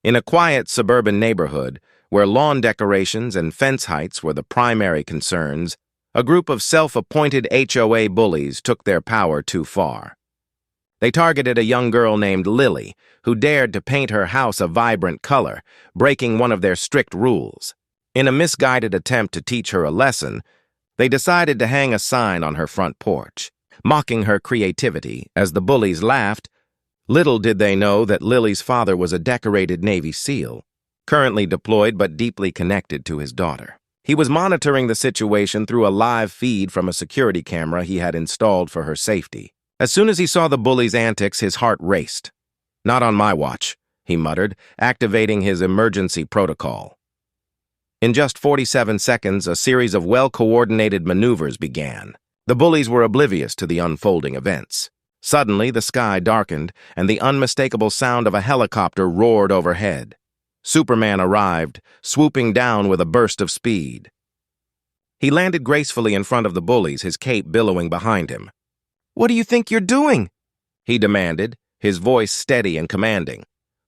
In a quiet suburban neighborhood, where lawn decorations and fence heights were the primary concerns, a group of self-appointed HOA bullies took their power too far. They targeted a young girl named Lily, who dared to paint her house a vibrant color, breaking one of their strict rules. In a misguided attempt to teach her a lesson, they decided to hang a sign on her front porch, mocking her creativity. As the bullies laughed, little did they know that Lily's father was a decorated Navy SEAL, currently deployed but deeply connected to his daughter. He was monitoring the situation through a live feed from a security camera he had installed for her safety. As soon as he saw the bully's antics, his heart raced. "Not on my watch," he muttered, activating his emergency protocol. In just 47 seconds, a series of well-coordinated maneuvers began. The bullies were oblivious to the unfolding events. Suddenly, the sky darkened, and the unmistakable sound of a helicopter roared overhead. Superman arrived, swooping down with a burst of speed. He landed gracefully in front of the bullies, his cape billowing behind him. "What do you think you're doing?" he demanded, his voice steady and commanding.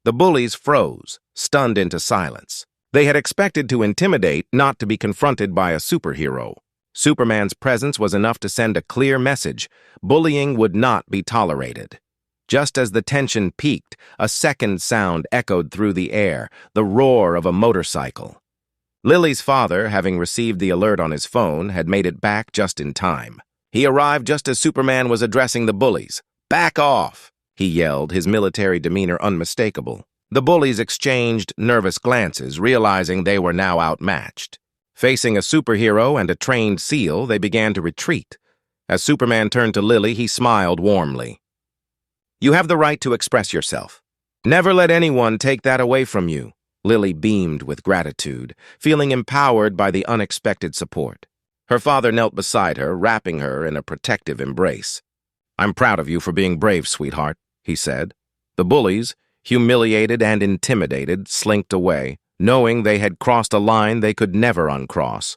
The bullies froze, stunned into silence. They had expected to intimidate, not to be confronted by a superhero. Superman's presence was enough to send a clear message: bullying would not be tolerated. Just as the tension peaked, a second sound echoed through the air, the roar of a motorcycle. Lily's father, having received the alert on his phone, had made it back just in time. He arrived just as Superman was addressing the bullies. "Back off!" he yelled, his military demeanor unmistakable. The bullies exchanged nervous glances, realizing they were now outmatched. Facing a superhero and a trained SEAL, they began to retreat. As Superman turned to Lily, he smiled warmly. "You have the right to express yourself. Never let anyone take that away from you." Lily beamed with gratitude, feeling empowered by the unexpected support. Her father knelt beside her, wrapping her in a protective embrace. "I'm proud of you for being brave, sweetheart," he said. The bullies, humiliated and intimidated, slinked away, knowing they had crossed a line they could never uncross.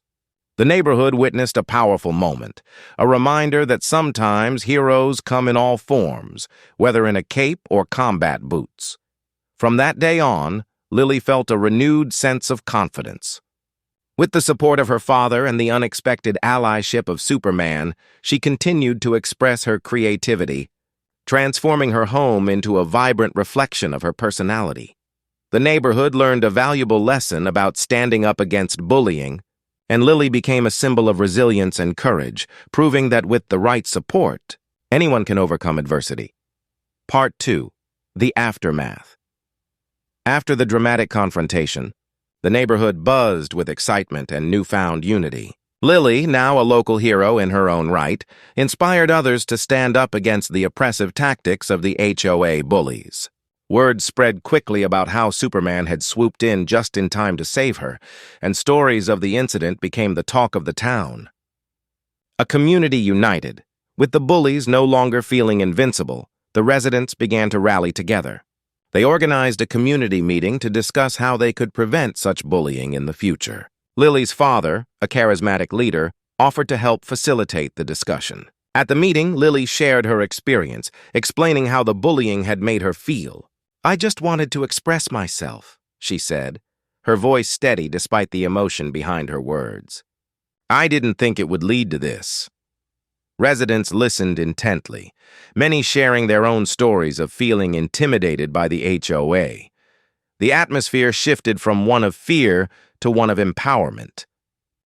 The neighborhood witnessed a powerful moment, a reminder that sometimes heroes come in all forms, whether in a cape or combat boots. From that day on, Lily felt a renewed sense of confidence. With the support of her father and the unexpected allyship of Superman, she continued to express her creativity, transforming her home into a vibrant reflection of her personality. The neighborhood learned a valuable lesson about standing up against bullying, and Lily became a symbol of resilience and courage, proving that with the right support, anyone can overcome adversity. Part 2. The Aftermath. After the dramatic confrontation, the neighborhood buzzed with excitement and newfound unity. Lily, now a local hero in her own right, inspired others to stand up against the oppressive tactics of the HOA bullies. Word spread quickly about how Superman had swooped in just in time to save her, and stories of the incident became the talk of the town. A community united. With the bullies no longer feeling invincible, the residents began to rally together. They organized a community meeting to discuss how they could prevent such bullying in the future. Lily's father, a charismatic leader, offered to help facilitate the discussion. At the meeting, Lily shared her experience, explaining how the bullying had made her feel. "I just wanted to express myself," she said, her voice steady despite the emotion behind her words. "I didn't think it would lead to this." Residents listened intently, many sharing their own stories of feeling intimidated by the HOA. The atmosphere shifted from one of fear to one of empowerment.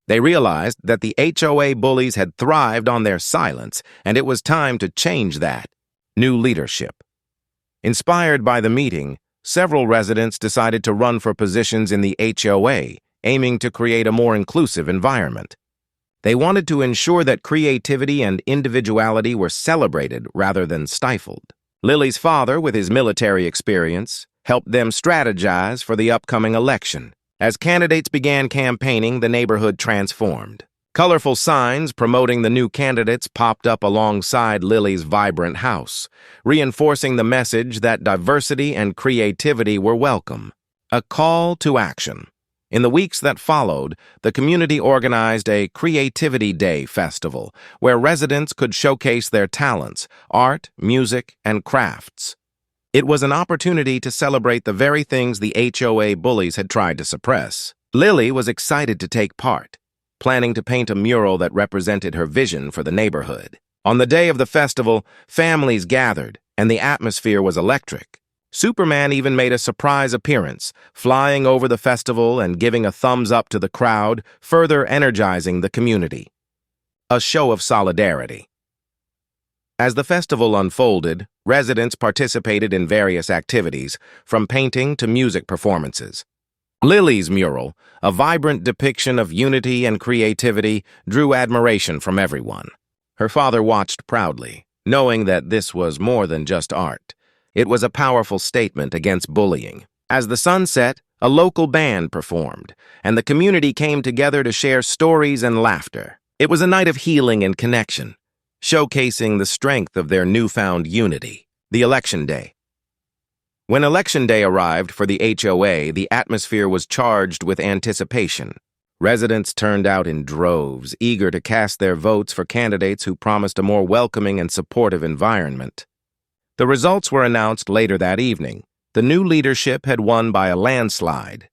They realized that the HOA bullies had thrived on their silence, and it was time to change that. New leadership. Inspired by the meeting, several residents decided to run for positions in the HOA, aiming to create a more inclusive environment. They wanted to ensure that creativity and individuality were celebrated rather than stifled. Lily's father, with his military experience, helped them strategize for the upcoming election. As candidates began campaigning, the neighborhood transformed. Colorful signs promoting the new candidates popped up alongside Lily's vibrant house, reinforcing the message that diversity and creativity were welcome. A call to action. In the weeks that followed, the community organized a Creativity Day festival where residents could showcase their talents, art, music, and crafts. It was an opportunity to celebrate the very things the HOA bullies had tried to suppress. Lily was excited to take part, planning to paint a mural that represented her vision for the neighborhood. On the day of the festival, families gathered, and the atmosphere was electric. Superman even made a surprise appearance, flying over the festival and giving a thumbs up to the crowd, further energizing the community. A show of solidarity. As the festival unfolded, residents participated in various activities, from painting to music performances. Lily's mural, a vibrant depiction of unity and creativity, drew admiration from everyone. Her father watched proudly, knowing that this was more than just art. It was a powerful statement against bullying. As the sun set, a local band performed, and the community came together to share stories and laughter. It was a night of healing and connection, showcasing the strength of their newfound unity. The election day. When Election Day arrived for the HOA, the atmosphere was charged with anticipation. Residents turned out in droves, eager to cast their votes for candidates who promised a more welcoming and supportive environment. The results were announced later that evening. The new leadership had won by a landslide.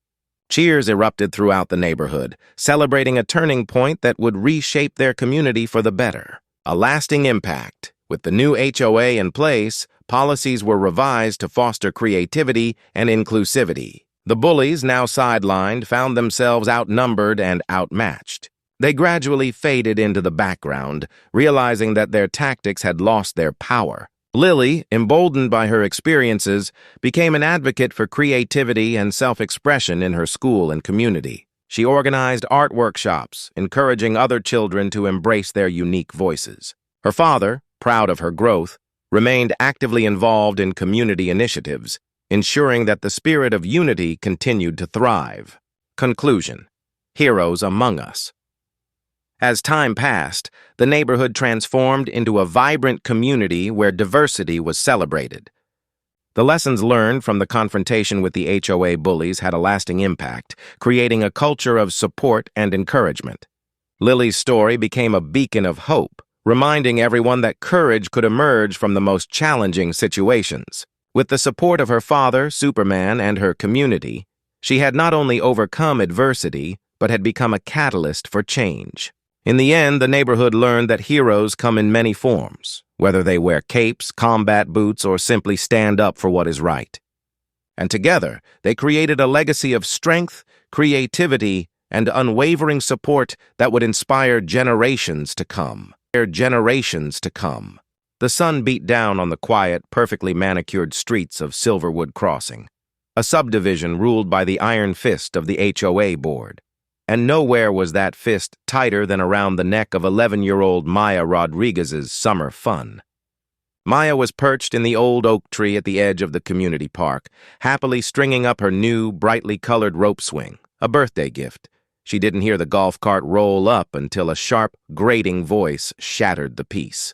Cheers erupted throughout the neighborhood, celebrating a turning point that would reshape their community for the better. A lasting impact. With the new HOA in place, policies were revised to foster creativity and inclusivity. The bullies, now sidelined, found themselves outnumbered and outmatched. They gradually faded into the background, realizing that their tactics had lost their power. Lily, emboldened by her experiences, became an advocate for creativity and self-expression in her school and community. She organized art workshops, encouraging other children to embrace their unique voices. Her father, proud of her growth, remained actively involved in community initiatives, ensuring that the spirit of unity continued to thrive. Conclusion: Heroes among us. As time passed, the neighborhood transformed into a vibrant community where diversity was celebrated. The lessons learned from the confrontation with the HOA bullies had a lasting impact, creating a culture of support and encouragement. Lily's story became a beacon of hope, reminding everyone that courage could emerge from the most challenging situations. With the support of her father, Superman, and her community, she had not only overcome adversity, but had become a catalyst for change. In the end, the neighborhood learned that heroes come in many forms, whether they wear capes, combat boots, or simply stand up for what is right. And together, they created a legacy of strength, creativity, and unwavering support that would inspire generations to come. The sun beat down on the quiet, perfectly manicured streets of Silverwood Crossing, a subdivision ruled by the iron fist of the HOA board. And nowhere was that fist tighter than around the neck of 11-year-old Maya Rodriguez's summer fun. Maya was perched in the old oak tree at the edge of the community park, happily stringing up her new, brightly colored rope swing, a birthday gift. She didn't hear the golf cart roll up until a sharp, grating voice shattered the peace.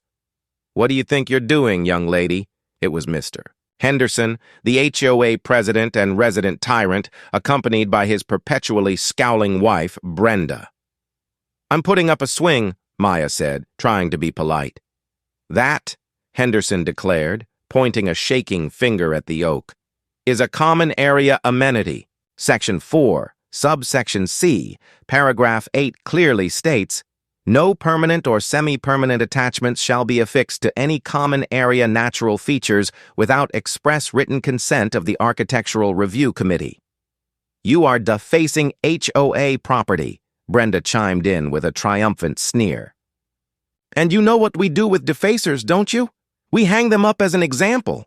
"What do you think you're doing, young lady?" It was Mr. Henderson, the HOA president and resident tyrant, accompanied by his perpetually scowling wife, Brenda. "I'm putting up a swing," Maya said, trying to be polite. "That," Henderson declared, pointing a shaking finger at the oak, "is a common area amenity. Section 4, subsection C, paragraph 8 clearly states, no permanent or semi-permanent attachments shall be affixed to any common area natural features without express written consent of the Architectural Review Committee." "You are defacing HOA property," Brenda chimed in with a triumphant sneer. "And you know what we do with defacers, don't you? We hang them up as an example."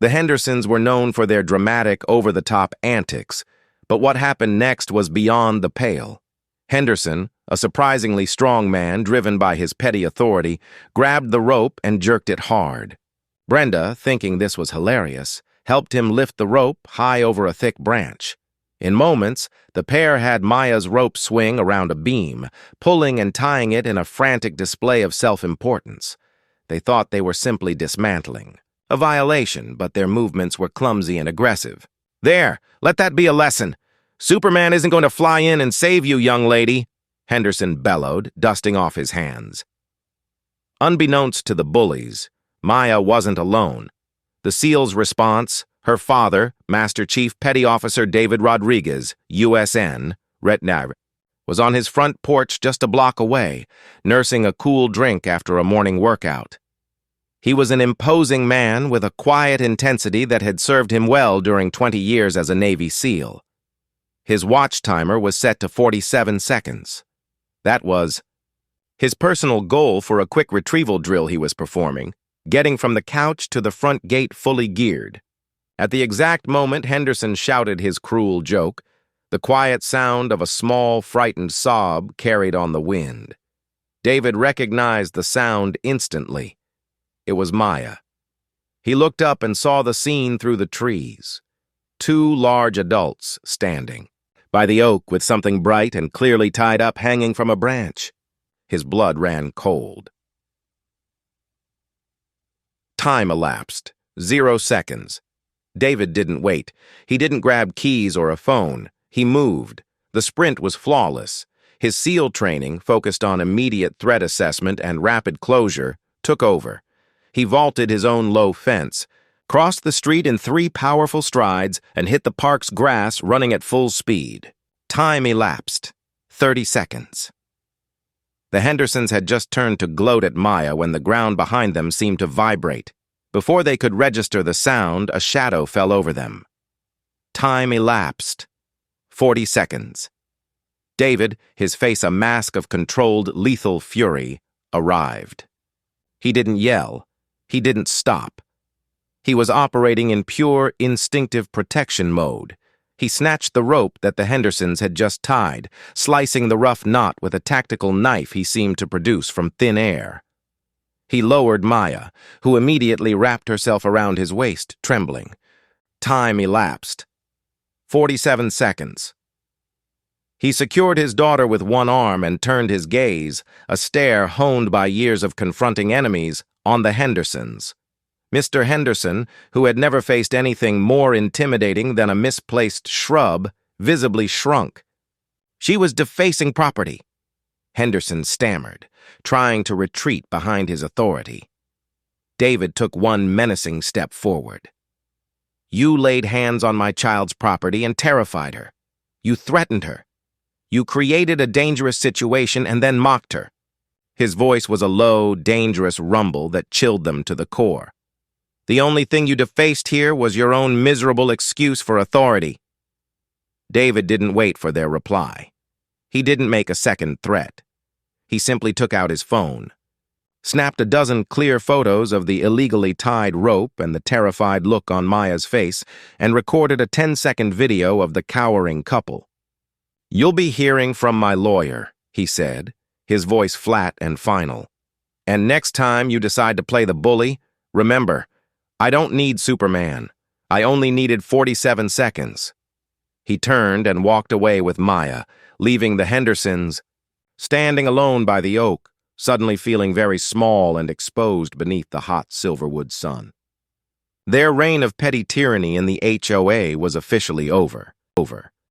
The Hendersons were known for their dramatic, over-the-top antics, but what happened next was beyond the pale. Henderson, a surprisingly strong man driven by his petty authority, grabbed the rope and jerked it hard. Brenda, thinking this was hilarious, helped him lift the rope high over a thick branch. In moments, the pair had Maya's rope swing around a beam, pulling and tying it in a frantic display of self-importance. They thought they were simply dismantling. A violation, but their movements were clumsy and aggressive. "There, let that be a lesson. Superman isn't going to fly in and save you, young lady," Henderson bellowed, dusting off his hands. Unbeknownst to the bullies, Maya wasn't alone. The SEAL's response, her father, Master Chief Petty Officer David Rodriguez, USN, Retnag, was on his front porch just a block away, nursing a cool drink after a morning workout. He was an imposing man with a quiet intensity that had served him well during 20 years as a Navy SEAL. His watch timer was set to 47 seconds. That was his personal goal for a quick retrieval drill he was performing, getting from the couch to the front gate fully geared. At the exact moment Henderson shouted his cruel joke, the quiet sound of a small, frightened sob carried on the wind. David recognized the sound instantly. It was Maya. He looked up and saw the scene through the trees. Two large adults standing by the oak with something bright and clearly tied up hanging from a branch. His blood ran cold. Time elapsed. 0 seconds. David didn't wait. He didn't grab keys or a phone. He moved. The sprint was flawless. His SEAL training, focused on immediate threat assessment and rapid closure, took over. He vaulted his own low fence, crossed the street in 3 powerful strides, and hit the park's grass running at full speed. Time elapsed. 30 seconds. The Hendersons had just turned to gloat at Maya when the ground behind them seemed to vibrate. Before they could register the sound, a shadow fell over them. Time elapsed. 40 seconds. David, his face a mask of controlled, lethal fury, arrived. He didn't yell. He didn't stop. He was operating in pure, instinctive protection mode. He snatched the rope that the Hendersons had just tied, slicing the rough knot with a tactical knife he seemed to produce from thin air. He lowered Maya, who immediately wrapped herself around his waist, trembling. Time elapsed. 47 seconds. He secured his daughter with one arm and turned his gaze, a stare honed by years of confronting enemies, on the Hendersons. Mr. Henderson, who had never faced anything more intimidating than a misplaced shrub, visibly shrunk. She was defacing property. Henderson stammered, trying to retreat behind his authority. David took one menacing step forward. You laid hands on my child's property and terrified her. You threatened her. You created a dangerous situation and then mocked her. His voice was a low, dangerous rumble that chilled them to the core. The only thing you defaced here was your own miserable excuse for authority. David didn't wait for their reply. He didn't make a second threat. He simply took out his phone, snapped a dozen clear photos of the illegally tied rope and the terrified look on Maya's face, and recorded a 10-second video of the cowering couple. You'll be hearing from my lawyer, he said, his voice flat and final. And next time you decide to play the bully, remember, I don't need Superman. I only needed 47 seconds. He turned and walked away with Maya, leaving the Hendersons standing alone by the oak, suddenly feeling very small and exposed beneath the hot Silverwood sun. Their reign of petty tyranny in the HOA was officially over.